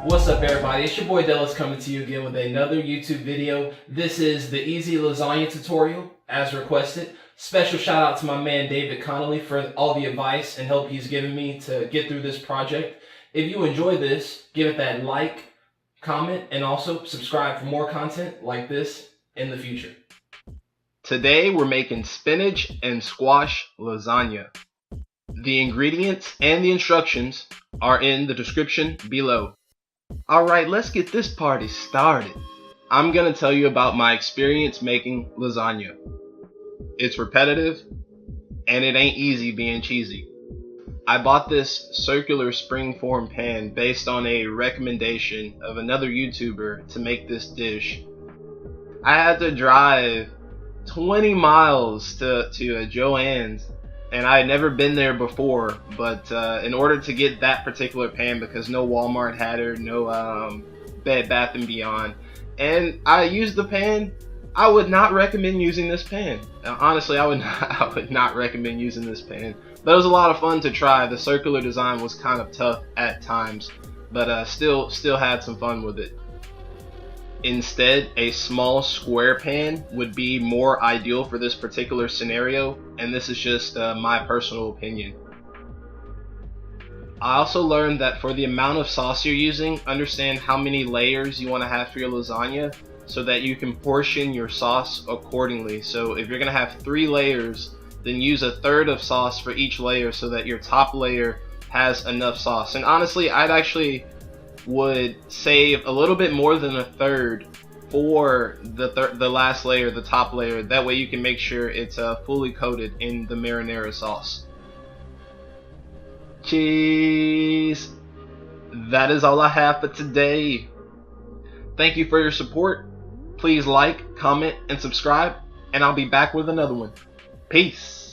What's up, everybody? It's your boy Dallas coming to you again with another YouTube video. This is the easy lasagna tutorial as requested. Special shout out to my man David Connolly for all the advice and help he's given me to get through this project. If you enjoy this, give it that like, comment, and also subscribe for more content like this in the future. Today we're making spinach and squash lasagna. The ingredients and the instructions are in the description below. Alright, let's get this party started. I'm gonna tell you about my experience making lasagna. It's repetitive, and it ain't easy being cheesy. I bought this circular springform pan based on a recommendation of another YouTuber to make this dish. I had to drive 20 miles to Joann's, and I had never been there before, but in order to get that particular pan, because no Walmart had her, no Bed Bath & Beyond, and I used the pan. I would not recommend using this pan. Honestly, I would not recommend using this pan. But it was a lot of fun to try. The circular design was kind of tough at times, but still had some fun with it. Instead, a small square pan would be more ideal for this particular scenario, and this is just my personal opinion. I also learned that for the amount of sauce you're using, understand how many layers you want to have for your lasagna so that you can portion your sauce accordingly. So if you're going to have 3 layers, then use 1/3 of sauce for each layer so that your top layer has enough sauce. And honestly, I'd actually would save a little bit more than 1/3 for the last layer, the top layer. That way you can make sure it's fully coated in the marinara sauce. Cheese! That is all I have for today. Thank you for your support. Please like, comment, and subscribe, and I'll be back with another one. Peace!